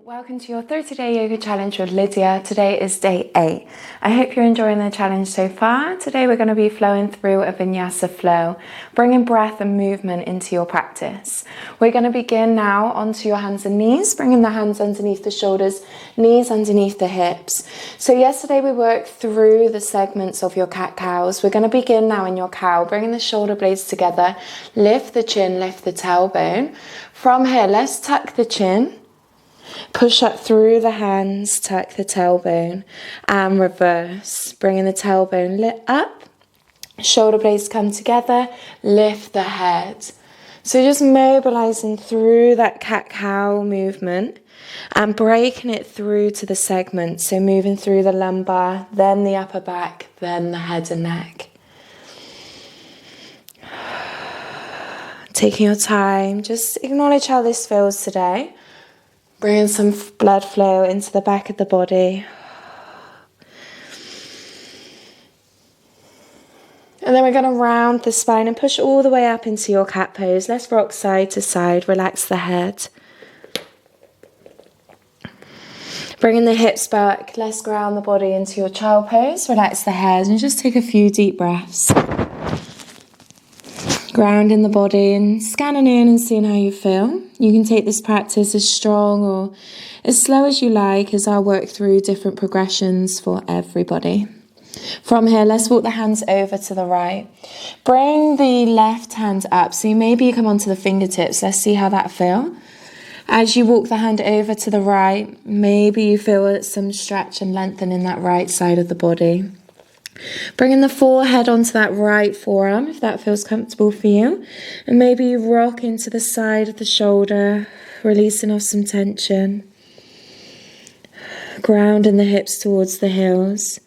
Welcome to your 30-day yoga challenge with Lydia. Today is day 8. I hope you're enjoying the challenge so far. Today we're going to be flowing through a vinyasa flow, bringing breath and movement into your practice. We're going to begin now onto your hands and knees, bringing the hands underneath the shoulders, knees underneath the hips. So yesterday we worked through the segments of your cat-cows. We're going to begin now in your cow, bringing the shoulder blades together, lift the chin, lift the tailbone. From here, let's tuck the chin. Push up through the hands, tuck the tailbone, and reverse. Bringing the tailbone up, shoulder blades come together, lift the head. So just mobilizing through that cat-cow movement and breaking it through to the segments. So moving through the lumbar, then the upper back, then the head and neck. Taking your time, just acknowledge how this feels today. Bringing some blood flow into the back of the body. And then we're going to round the spine and push all the way up into your cat pose. Let's rock side to side, relax the head. Bringing the hips back, let's ground the body into your child pose. Relax the head and just take a few deep breaths. Grounding the body and scanning in and seeing how you feel. You can take this practice as strong or as slow as you like, as I'll work through different progressions for everybody. From here, let's walk the hands over to the right. Bring the left hand up. So maybe you come onto the fingertips. Let's see how that feels. As you walk the hand over to the right, maybe you feel some stretch and lengthen in that right side of the body. Bringing the forehead onto that right forearm, if that feels comfortable for you. And maybe you rock into the side of the shoulder, releasing off some tension. Grounding the hips towards the heels.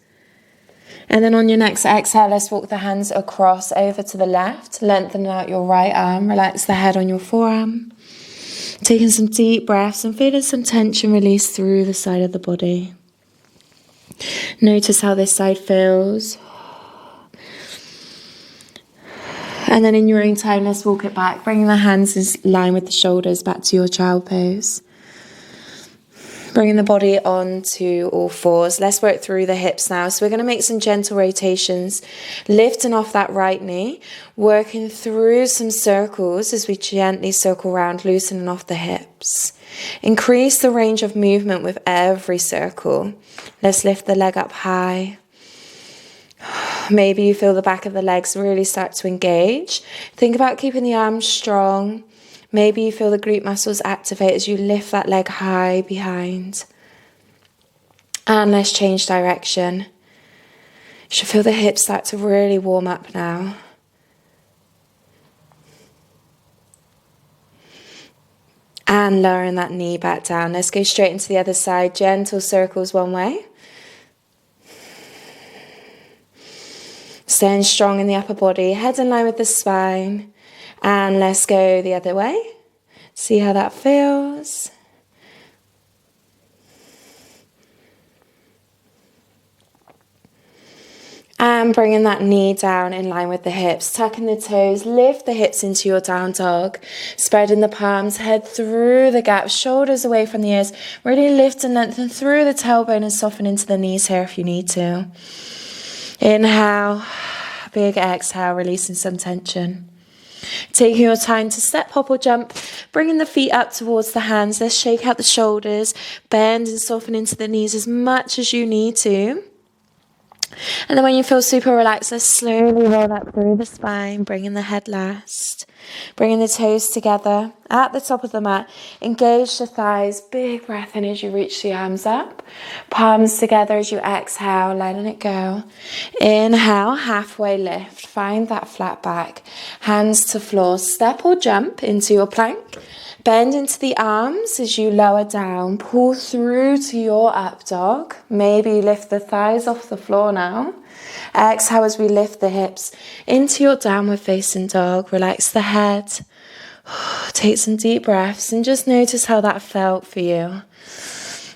And then on your next exhale, let's walk the hands across over to the left. Lengthening out your right arm. Relax the head on your forearm. Taking some deep breaths and feeling some tension release through the side of the body. Notice how this side feels. And then in your own time, let's walk it back. Bringing the hands in line with the shoulders back to your child pose. Bringing the body onto all fours. Let's work through the hips now. So we're going to make some gentle rotations. Lifting off that right knee. Working through some circles as we gently circle around, loosening off the hips. Increase the range of movement with every circle. Let's lift the leg up high. Maybe you feel the back of the legs really start to engage. Think about keeping the arms strong. Maybe you feel the glute muscles activate as you lift that leg high behind. And let's change direction. You should feel the hips start to really warm up now. And lowering that knee back down. Let's go straight into the other side. Gentle circles one way. Staying strong in the upper body. Head in line with the spine. And let's go the other way. See how that feels. And bringing that knee down in line with the hips. Tucking the toes. Lift the hips into your down dog. Spreading the palms. Head through the gap. Shoulders away from the ears. Really lift and lengthen through the tailbone and soften into the knees here if you need to. Inhale. Big exhale. Releasing some tension. Taking your time to step, hop or jump, bringing the feet up towards the hands. Let's shake out the shoulders, bend and soften into the knees as much as you need to. And then when you feel super relaxed, let's slowly roll up through the spine, bringing the head last. Bringing the toes together at the top of the mat. Engage the thighs. Big breath in as you reach the arms up. Palms together as you exhale, letting it go. Inhale, halfway lift. Find that flat back. Hands to floor. Step or jump into your plank. Bend into the arms as you lower down. Pull through to your up dog. Maybe lift the thighs off the floor now. Exhale as we lift the hips into your downward facing dog. Relax the head. Take some deep breaths and just notice how that felt for you.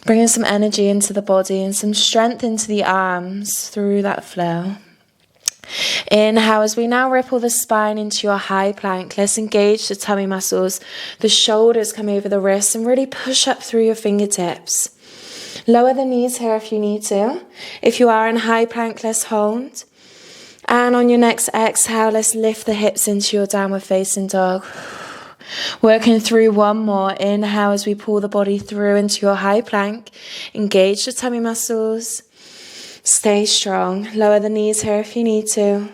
Bringing some energy into the body and some strength into the arms through that flow. Inhale as we now ripple the spine into your high plank. Let's engage the tummy muscles. The shoulders come over the wrists and really push up through your fingertips. Lower the knees here if you need to. If you are in high plank, let's hold. And on your next exhale, let's lift the hips into your downward facing dog. Working through one more. Inhale as we pull the body through into your high plank. Engage the tummy muscles. Stay strong. Lower the knees here if you need to.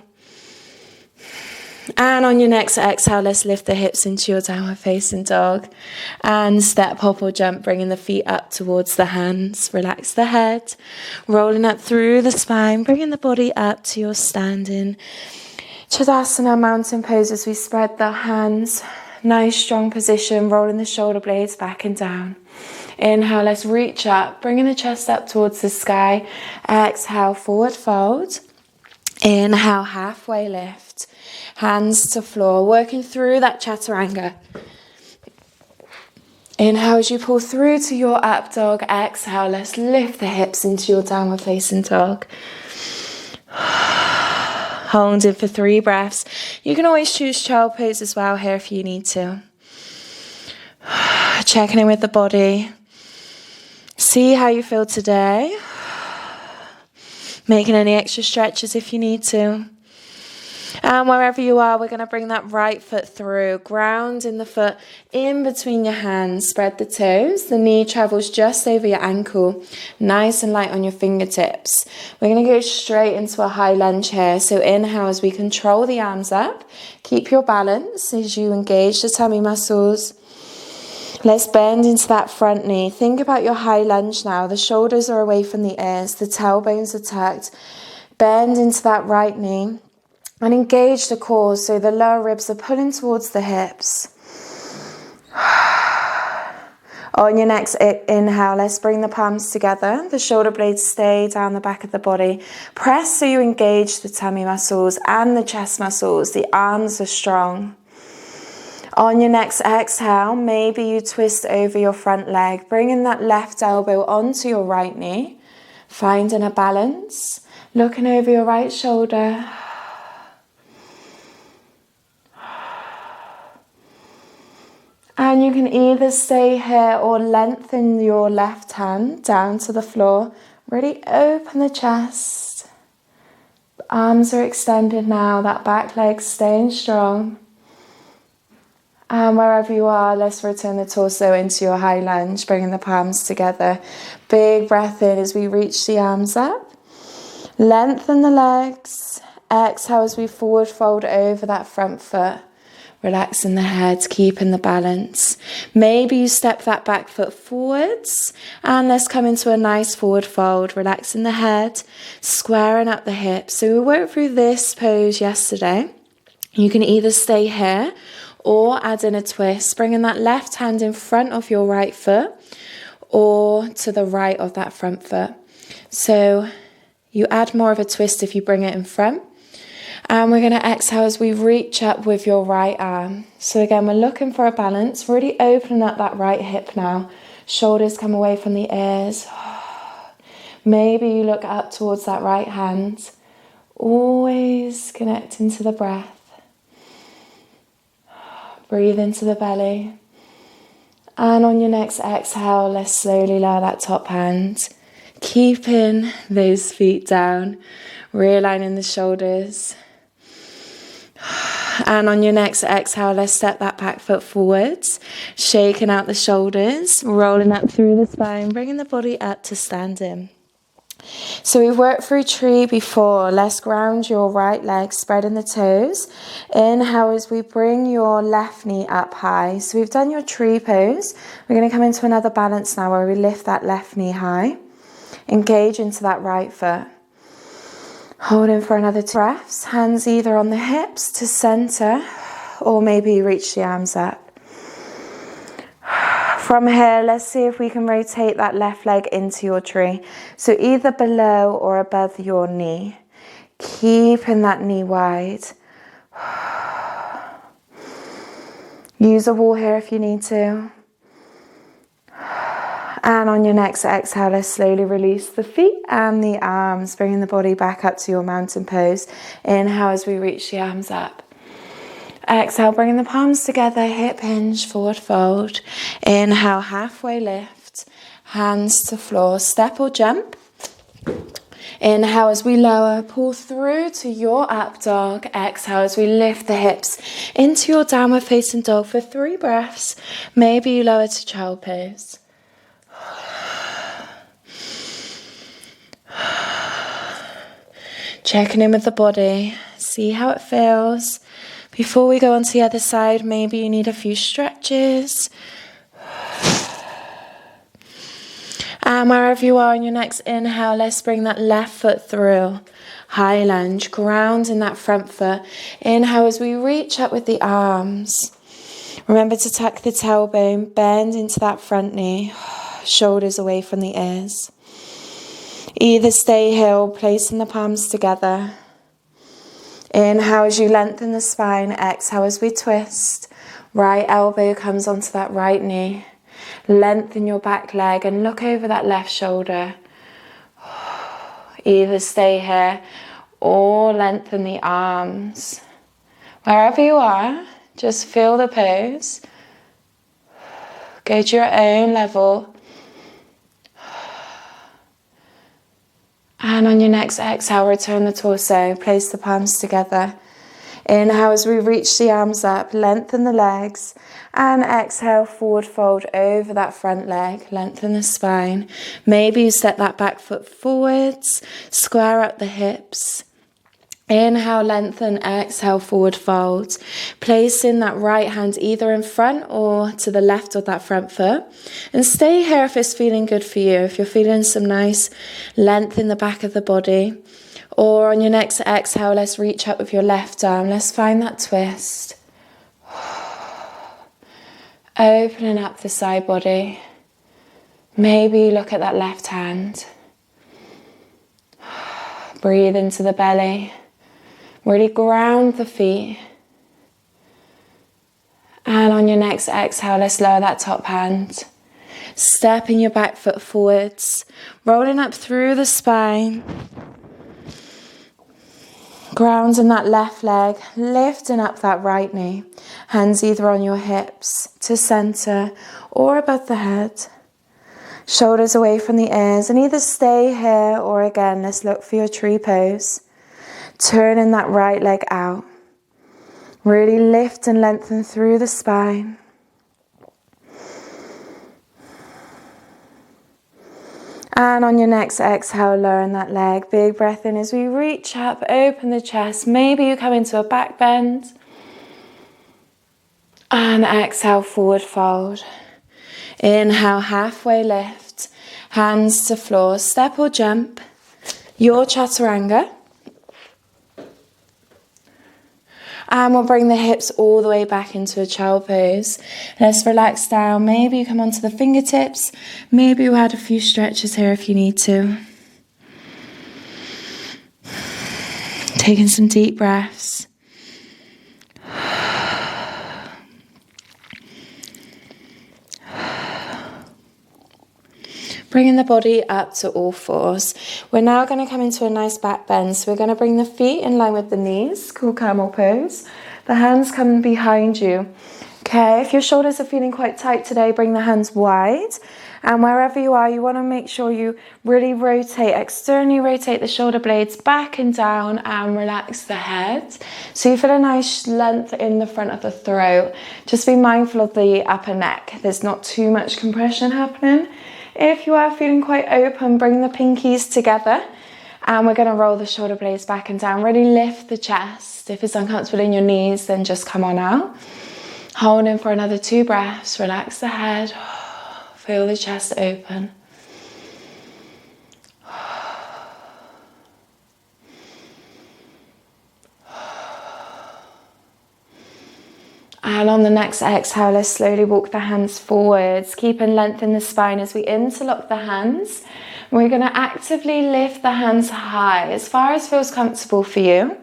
And on your next exhale, let's lift the hips into your downward facing dog. And step, hop or jump, bringing the feet up towards the hands. Relax the head. Rolling up through the spine, bringing the body up to your standing Tadasana mountain pose as we spread the hands. Nice strong position, rolling the shoulder blades back and down. Inhale, let's reach up, bringing the chest up towards the sky. Exhale, forward fold. Inhale, halfway lift. Hands to floor, working through that chaturanga. Inhale as you pull through to your up dog. Exhale, let's lift the hips into your downward facing dog. Hold in for 3 breaths. You can always choose child pose as well here if you need to. Checking in with the body. See how you feel today. Making any extra stretches if you need to. And wherever you are, we're going to bring that right foot through. Ground in the foot in between your hands. Spread the toes. The knee travels just over your ankle. Nice and light on your fingertips. We're going to go straight into a high lunge here. So inhale as we control the arms up. Keep your balance as you engage the tummy muscles. Let's bend into that front knee. Think about your high lunge now. The shoulders are away from the ears. The tailbones are tucked. Bend into that right knee. And engage the core so the lower ribs are pulling towards the hips. On your next inhale, let's bring the palms together. The shoulder blades stay down the back of the body. Press so you engage the tummy muscles and the chest muscles. The arms are strong. On your next exhale, maybe you twist over your front leg, bringing that left elbow onto your right knee, finding a balance, looking over your right shoulder. And you can either stay here or lengthen your left hand down to the floor. Really open the chest. The arms are extended now, that back leg staying strong. And wherever you are, let's return the torso into your high lunge, bringing the palms together. Big breath in as we reach the arms up. Lengthen the legs. Exhale as we forward fold over that front foot. Relaxing the head, keeping the balance. Maybe you step that back foot forwards. And let's come into a nice forward fold. Relaxing the head, squaring up the hips. So we worked through this pose yesterday. You can either stay here or add in a twist, bringing that left hand in front of your right foot or to the right of that front foot. So you add more of a twist if you bring it in front. And we're going to exhale as we reach up with your right arm. So again, we're looking for a balance, really opening up that right hip now. Shoulders come away from the ears. Maybe you look up towards that right hand. Always connecting to the breath. Breathe into the belly. And on your next exhale, let's slowly lower that top hand. Keeping those feet down. Realigning the shoulders. And on your next exhale, let's step that back foot forwards. Shaking out the shoulders. Rolling up through the spine. Bringing the body up to standing. So we've worked through tree before. Let's ground your right leg, spreading the toes. Inhale as we bring your left knee up high. So we've done your tree pose. We're going to come into another balance now where we lift that left knee high. Engage into that right foot. Holding for another 2 breaths. Hands either on the hips to center or maybe reach the arms up. From here, let's see if we can rotate that left leg into your tree. So either below or above your knee. Keeping that knee wide. Use a wall here if you need to. And on your next exhale, let's slowly release the feet and the arms, bringing the body back up to your mountain pose. Inhale as we reach the arms up. Exhale, bringing the palms together, hip hinge, forward fold. Inhale, halfway lift, hands to floor, step or jump. Inhale as we lower, pull through to your up dog. Exhale as we lift the hips into your downward facing dog for 3 breaths. Maybe you lower to child pose. Checking in with the body, see how it feels. Before we go on to the other side, maybe you need a few stretches. And wherever you are on your next inhale, let's bring that left foot through. High lunge, ground in that front foot. Inhale as we reach up with the arms. Remember to tuck the tailbone, bend into that front knee. Shoulders away from the ears. Either stay here or placing the palms together. Inhale as you lengthen the spine. Exhale as we twist. Right elbow comes onto that right knee. Lengthen your back leg and look over that left shoulder. Either stay here or lengthen the arms. Wherever you are, just feel the pose. Go to your own level. And on your next exhale, return the torso, place the palms together. Inhale as we reach the arms up, lengthen the legs. And exhale, forward fold over that front leg, lengthen the spine. Maybe you step that back foot forwards, square up the hips. Inhale, lengthen, exhale, forward fold. Placing that right hand either in front or to the left of that front foot. And stay here if it's feeling good for you. If you're feeling some nice length in the back of the body. Or on your next exhale, let's reach up with your left arm. Let's find that twist. Opening up the side body. Maybe look at that left hand. Breathe into the belly. Really ground the feet. And on your next exhale, let's lower that top hand. Stepping your back foot forwards. Rolling up through the spine. Grounding that left leg. Lifting up that right knee. Hands either on your hips to center or above the head. Shoulders away from the ears. And either stay here or again, let's look for your tree pose. Turning that right leg out. Really lift and lengthen through the spine. And on your next exhale, lowering that leg. Big breath in as we reach up, open the chest. Maybe you come into a back bend. And exhale, forward fold. Inhale, halfway lift. Hands to floor, step or jump. Your chaturanga. And we'll bring the hips all the way back into a child pose. Let's relax down. Maybe you come onto the fingertips. Maybe you add a few stretches here if you need to. Taking some deep breaths. Bringing the body up to all fours. We're now going to come into a nice back bend. So we're going to bring the feet in line with the knees, called camel pose. The hands come behind you. Okay, if your shoulders are feeling quite tight today, bring the hands wide. And wherever you are, you want to make sure you really rotate, externally rotate the shoulder blades back and down and relax the head. So you feel a nice length in the front of the throat. Just be mindful of the upper neck. There's not too much compression happening. If you are feeling quite open, bring the pinkies together and we're going to roll the shoulder blades back and down. Really lift the chest. If it's uncomfortable in your knees, then just come on out. Hold in for another 2 breaths. Relax the head. Feel the chest open. And on the next exhale, let's slowly walk the hands forwards. Keep and lengthen the spine as we interlock the hands. We're going to actively lift the hands high as far as feels comfortable for you.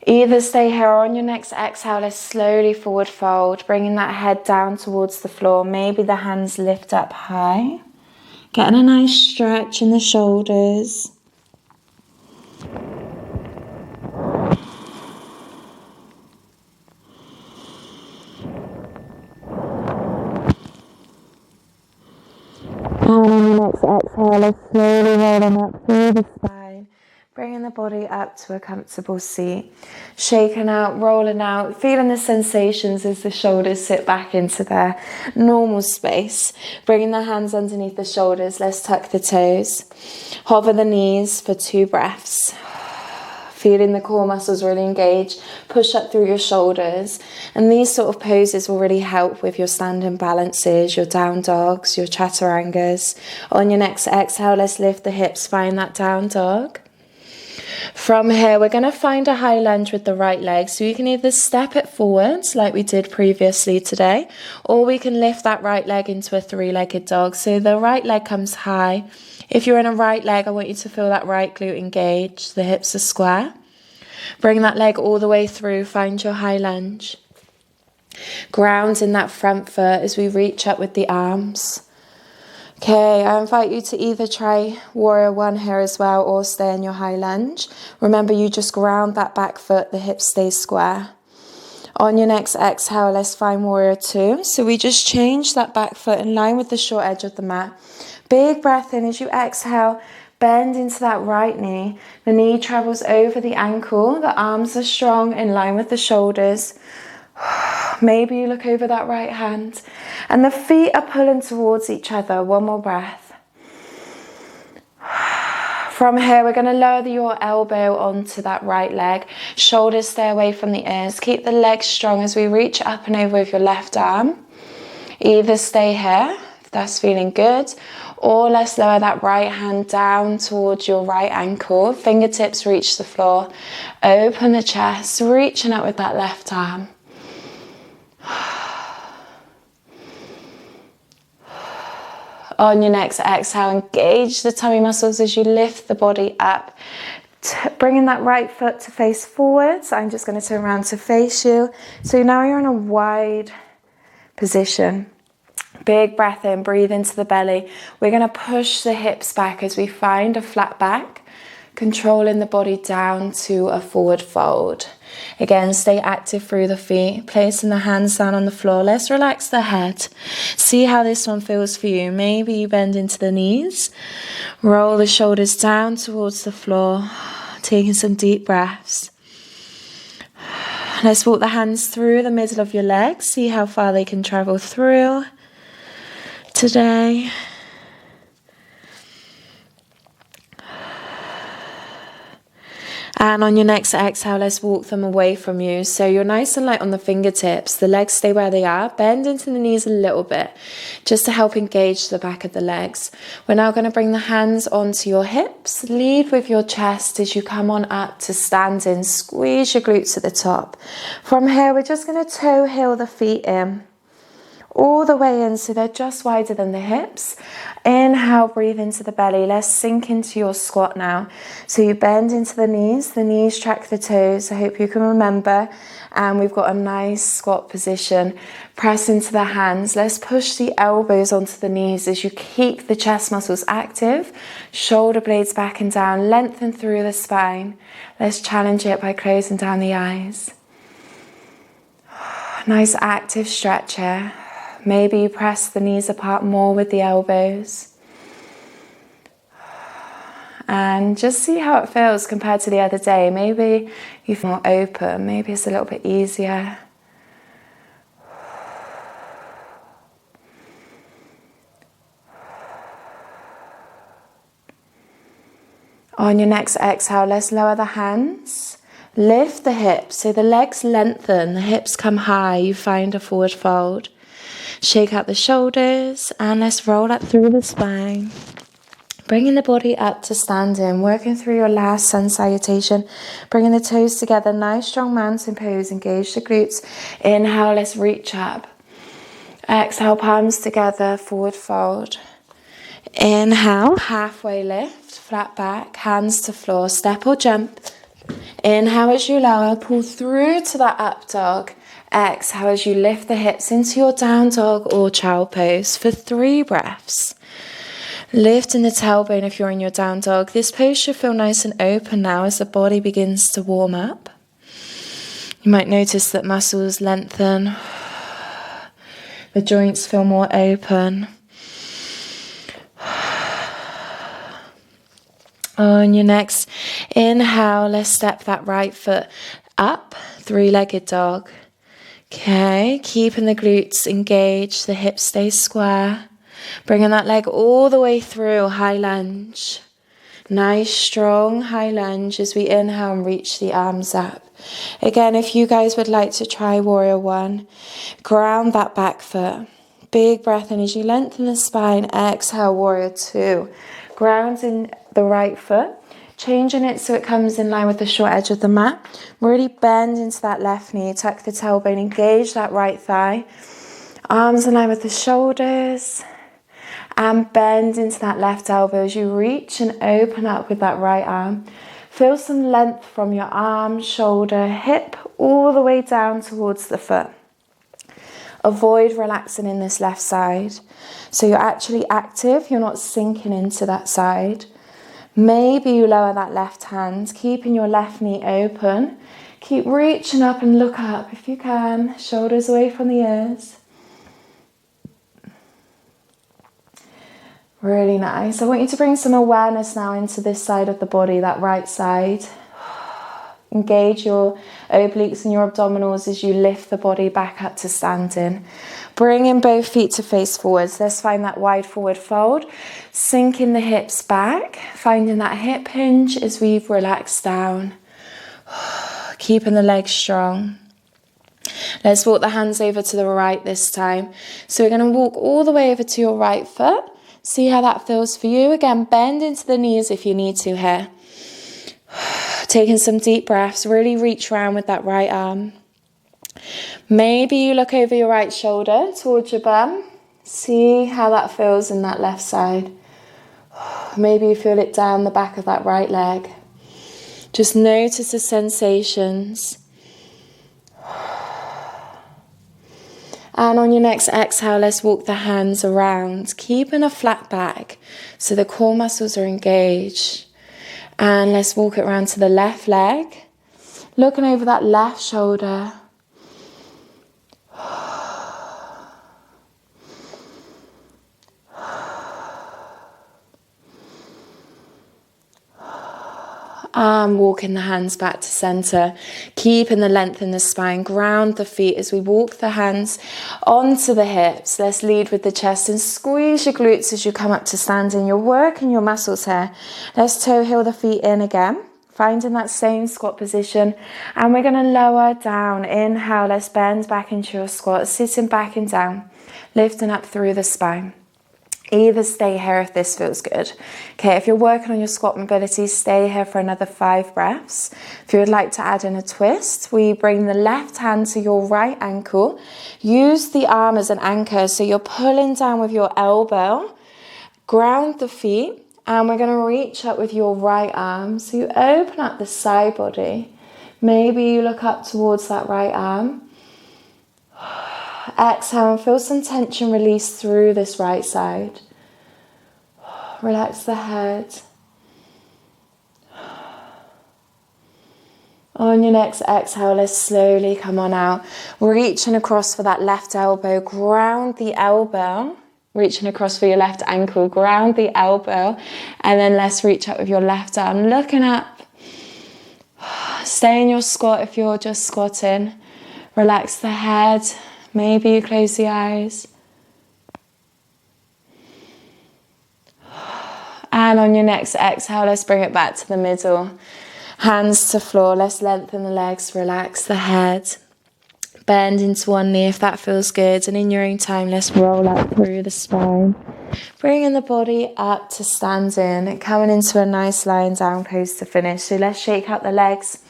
Either stay here or on your next exhale, let's slowly forward fold, bringing that head down towards the floor. Maybe the hands lift up high. Getting a nice stretch in the shoulders. And on your next exhale, let's slowly rolling up through the spine. Bringing the body up to a comfortable seat. Shaking out, rolling out, feeling the sensations as the shoulders sit back into their normal space. Bringing the hands underneath the shoulders. Let's tuck the toes. Hover the knees for 2 breaths. Feeling the core muscles really engage. Push up through your shoulders. And these sort of poses will really help with your standing balances, your down dogs, your chaturangas. On your next exhale, let's lift the hips, find that down dog. From here, we're going to find a high lunge with the right leg. So you can either step it forwards like we did previously today, or we can lift that right leg into a 3-legged dog. So the right leg comes high. If you're in a right leg, I want you to feel that right glute engage. The hips are square. Bring that leg all the way through. Find your high lunge. Ground in that front foot as we reach up with the arms. Okay, I invite you to either try warrior 1 here as well or stay in your high lunge. Remember, you just ground that back foot, the hips stay square. On your next exhale, let's find warrior 2. So we just change that back foot in line with the short edge of the mat. Big breath in as you exhale, bend into that right knee. The knee travels over the ankle, the arms are strong in line with the shoulders. Maybe you look over that right hand and the feet are pulling towards each other. One more breath. From here, we're going to lower your elbow onto that right leg. Shoulders stay away from the ears. Keep the legs strong as we reach up and over with your left arm. Either stay here, if that's feeling good, or let's lower that right hand down towards your right ankle. Fingertips reach the floor. Open the chest, reaching up with that left arm. On your next exhale, engage the tummy muscles as you lift the body up. Bringing that right foot to face forwards. I'm just going to turn around to face you. So now you're in a wide position. Big breath in, breathe into the belly. We're going to push the hips back as we find a flat back. Controlling the body down to a forward fold. Again, stay active through the feet, placing the hands down on the floor. Let's relax the head. See how this one feels for you. Maybe you bend into the knees. Roll the shoulders down towards the floor, taking some deep breaths. Let's walk the hands through the middle of your legs. See how far they can travel through today. And on your next exhale, let's walk them away from you. So you're nice and light on the fingertips. The legs stay where they are. Bend into the knees a little bit, just to help engage the back of the legs. We're now going to bring the hands onto your hips. Lead with your chest as you come on up to standing. Squeeze your glutes at the top. From here, we're just going to toe heel the feet in. All the way in, so they're just wider than the hips. Inhale, breathe into the belly. Let's sink into your squat now. So you bend into the knees track the toes. I hope you can remember. And we've got a nice squat position. Press into the hands. Let's push the elbows onto the knees as you keep the chest muscles active. Shoulder blades back and down, lengthen through the spine. Let's challenge it by closing down the eyes. Nice active stretch here. Maybe you press the knees apart more with the elbows. And just see how it feels compared to the other day. Maybe you feel more open. Maybe it's a little bit easier. On your next exhale, let's lower the hands. Lift the hips. So the legs lengthen, the hips come high. You find a forward fold. Shake out the shoulders and let's roll up through the spine. Bringing the body up to standing, working through your last sun salutation. Bringing the toes together, nice strong mountain pose, engage the glutes. Inhale, let's reach up. Exhale, palms together, forward fold. Inhale, halfway lift, flat back, hands to floor, step or jump. Inhale as you lower, pull through to that up dog. Exhale as you lift the hips into your down dog or child pose for 3 breaths. Lifting the tailbone if you're in your down dog. This pose should feel nice and open now as the body begins to warm up. You might notice that muscles lengthen. The joints feel more open. On your next inhale, let's step that right foot up, 3-legged dog. Okay, keeping the glutes engaged, the hips stay square. Bringing that leg all the way through, high lunge. Nice, strong high lunge as we inhale and reach the arms up. Again, if you guys would like to try Warrior 1, ground that back foot. Big breath in as you lengthen the spine. Exhale, Warrior 2. Grounding the right foot. Changing it so it comes in line with the short edge of the mat. Really bend into that left knee. Tuck the tailbone. Engage that right thigh. Arms in line with the shoulders. And bend into that left elbow as you reach and open up with that right arm. Feel some length from your arm, shoulder, hip, all the way down towards the foot. Avoid relaxing in this left side. So you're actually active, you're not sinking into that side. Maybe you lower that left hand, keeping your left knee open. Keep reaching up and look up if you can. Shoulders away from the ears. Really nice. I want you to bring some awareness now into this side of the body, that right side. Engage your obliques and your abdominals as you lift the body back up to standing. Bring in both feet to face forwards. Let's find that wide forward fold. Sinking the hips back. Finding that hip hinge as we've relaxed down. Keeping the legs strong. Let's walk the hands over to the right this time. So we're going to walk all the way over to your right foot. See how that feels for you. Again, bend into the knees if you need to here. Taking some deep breaths, really reach around with that right arm. Maybe you look over your right shoulder towards your bum. See how that feels in that left side. Maybe you feel it down the back of that right leg. Just notice the sensations. And on your next exhale, let's walk the hands around, keeping a flat back so the core muscles are engaged. And let's walk it around to the left leg, looking over that left shoulder. And walking the hands back to center, keeping the length in the spine. Ground the feet as we walk the hands onto the hips. Let's lead with the chest and squeeze your glutes as you come up to standing. You're working your muscles here. Let's toe heel the feet in again, finding that same squat position. And we're going to lower down. Inhale, let's bend back into your squat, sitting back and down, lifting up through the spine. Either stay here if this feels good. Okay, if you're working on your squat mobility, stay here for another 5 breaths. If you would like to add in a twist, we bring the left hand to your right ankle. Use the arm as an anchor, so you're pulling down with your elbow. Ground the feet, and we're going to reach up with your right arm. So you open up the side body. Maybe you look up towards that right arm. Exhale and feel some tension release through this right side. Relax the head. On your next exhale, let's slowly come on out. Reaching across for that left elbow. Ground the elbow. Reaching across for your left ankle. Ground the elbow. And then let's reach up with your left arm. Looking up. Stay in your squat if you're just squatting. Relax the head. Maybe you close the eyes. And on your next exhale, let's bring it back to the middle. Hands to floor. Let's lengthen the legs. Relax the head. Bend into one knee if that feels good. And in your own time, let's roll up through the spine. Bringing the body up to standing. Coming into a nice lying down pose to finish. So let's shake out the legs.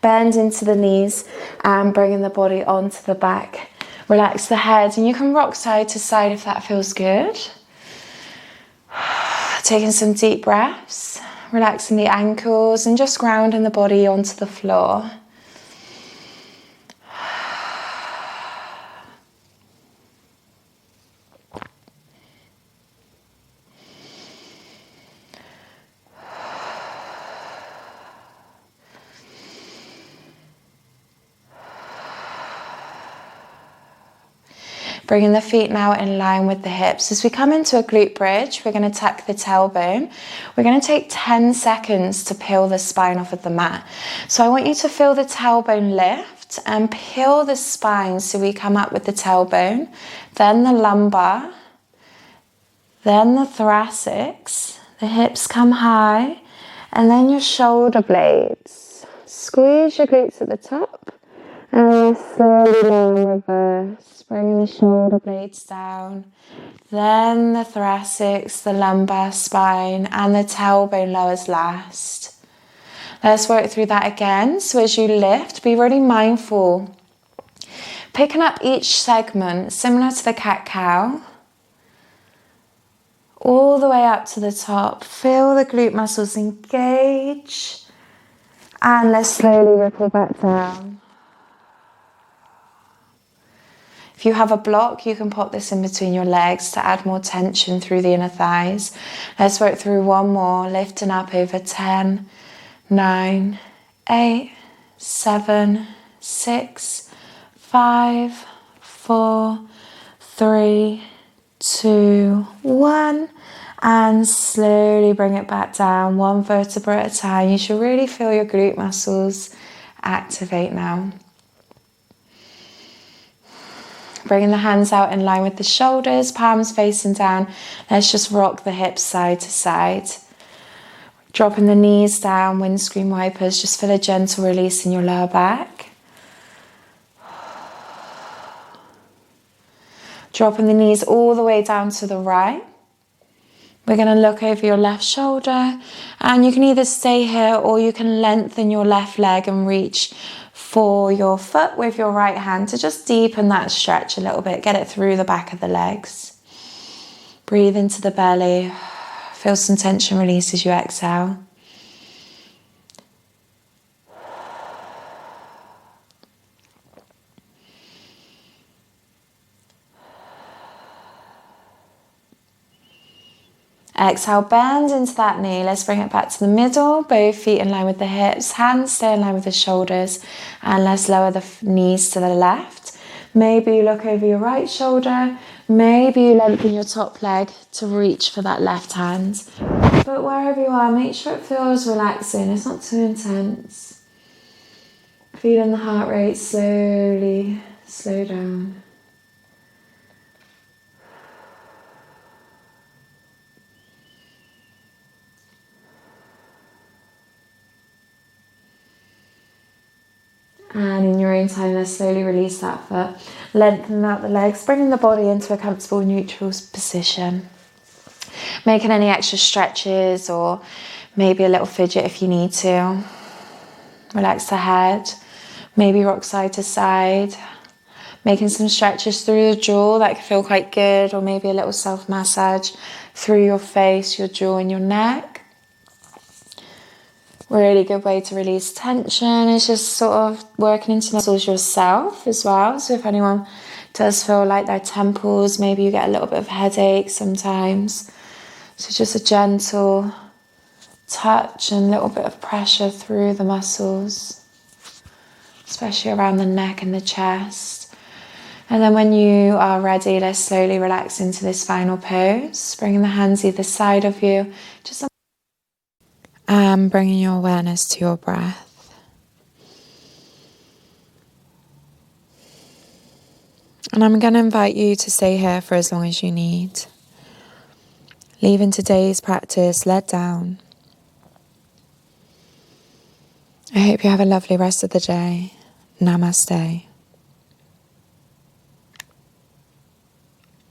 Bend into the knees. And bringing the body onto the back. Relax the head, and you can rock side to side if that feels good. Taking some deep breaths. relaxing the ankles and just grounding the body onto the floor. Bringing the feet now in line with the hips. As we come into a glute bridge, we're going to tuck the tailbone. We're going to take 10 seconds to peel the spine off of the mat. So I want you to feel the tailbone lift and peel the spine so we come up with the tailbone, then the lumbar, then the thoracics, the hips come high, and then your shoulder blades. Squeeze your glutes at the top and slowly down reverse. Bringing the shoulder blades down, then the thoracics, the lumbar spine, and the tailbone lowers last. Let's work through that again. So as you lift, be really mindful. Picking up each segment, similar to the cat-cow, all the way up to the top. Feel the glute muscles engage, and let's slowly ripple back down. If you have a block, you can pop this in between your legs to add more tension through the inner thighs. Let's work through one more, lifting up over 10, 9, 8, 7, 6, 5, 4, 3, 2, 1. And slowly bring it back down, one vertebra at a time. You should really feel your glute muscles activate now. Bringing the hands out in line with the shoulders, palms facing down. Let's just rock the hips side to side. Dropping the knees down, windscreen wipers, just feel a gentle release in your lower back. Dropping the knees all the way down to the right. We're going to look over your left shoulder, and you can either stay here or you can lengthen your left leg and reach for your foot with your right hand to just deepen that stretch a little bit, get it through the back of the legs. Breathe into the belly, feel some tension release as you exhale. Exhale, bend into that knee. Let's bring it back to the middle. Both feet in line with the hips. Hands stay in line with the shoulders. And let's lower the knees to the left. Maybe you look over your right shoulder. Maybe you lengthen your top leg to reach for that left hand. But wherever you are, make sure it feels relaxing. It's not too intense. Feeling the heart rate slowly slow down. And in your own time, let's slowly release that foot. Lengthen out the legs, bringing the body into a comfortable neutral position. Making any extra stretches or maybe a little fidget if you need to. Relax the head, maybe rock side to side. Making some stretches through the jaw, that can feel quite good, or maybe a little self-massage through your face, your jaw and your neck. Really good way to release tension is just sort of working into muscles yourself as well. So if anyone does feel like their temples, maybe you get a little bit of headache sometimes. So just a gentle touch and a little bit of pressure through the muscles, especially around the neck and the chest. And then when you are ready, let's slowly relax into this final pose, bringing the hands either side of you, just and bringing your awareness to your breath. And I'm going to invite you to stay here for as long as you need. Leaving today's practice led down. I hope you have a lovely rest of the day. Namaste.